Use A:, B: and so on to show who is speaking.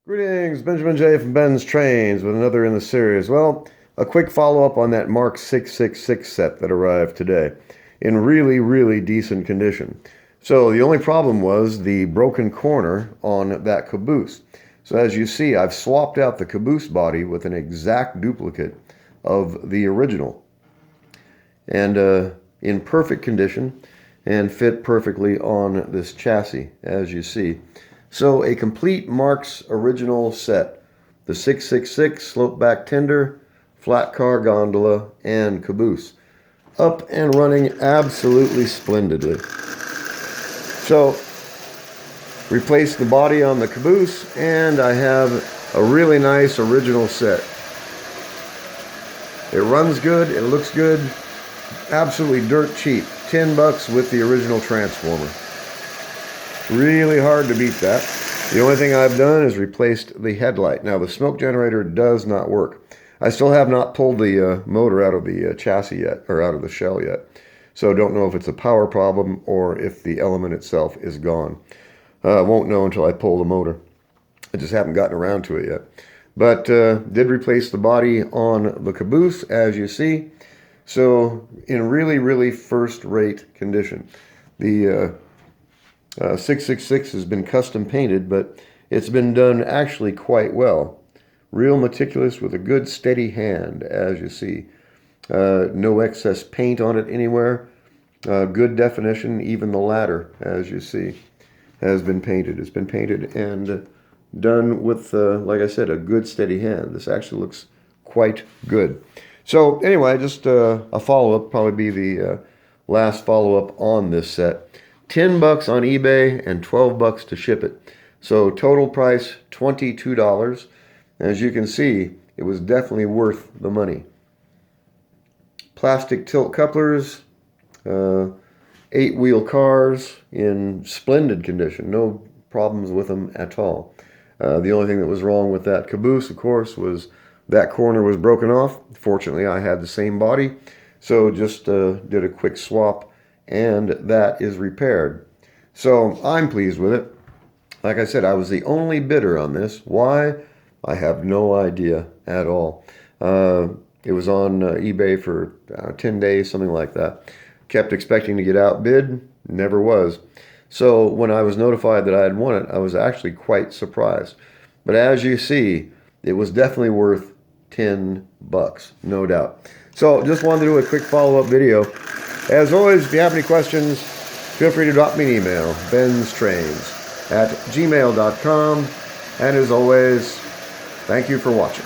A: Greetings, Benjamin J. from BENZTRAINZ with another in the series. Well, a quick follow-up on that Marx 666 set that arrived today in really decent condition. So the only problem was the broken corner on that caboose. So as you see, I've swapped out the caboose body with an exact duplicate of the original. And in perfect condition and fit perfectly on this chassis, as you see. So a complete Marx original set. The 666 slope back tender, flat car gondola, and caboose. Up and running absolutely splendidly. So, replace the body on the caboose, and I have a really nice original set. It runs good, it looks good, absolutely dirt cheap. $10 with the original transformer. Really hard to beat that. The only thing I've done is replaced the headlight. Now the smoke generator does not work. I still have not pulled the motor out of the chassis yet, or out of the shell yet. So don't know if it's a power problem or if the element itself is gone. I won't know until I pull the motor. I just haven't gotten around to it yet. But did replace the body on the caboose, as you see. So in really first-rate condition. The 666 has been custom painted, but it's been done actually quite well. Real meticulous with a good steady hand, as you see. No excess paint on it anywhere. Good definition. Even the ladder, as you see, has been painted. It's been painted and done with, like I said, a good steady hand. This actually looks quite good. So anyway, just a follow-up, probably be the last follow-up on this set. $10 on eBay and $12 to ship it. So total price $22. As you can see, it was definitely worth the money. Plastic tilt couplers, 8-wheel cars in splendid condition. No problems with them at all. The only thing that was wrong with that caboose, of course, was that corner was broken off. Fortunately, I had the same body, so just did a quick swap, and that is repaired. So I'm pleased with it. Like I said, I was the only bidder on this. Why? I have no idea at all. It was on eBay for 10 days, something like that. Kept expecting to get outbid, never was. So when I was notified that I had won it, I was actually quite surprised. But as you see, it was definitely worth $10, no doubt. So just wanted to do a quick follow-up video. As always, if you have any questions, feel free to drop me an email, BENZTRAINZ@gmail.com. And as always, thank you for watching.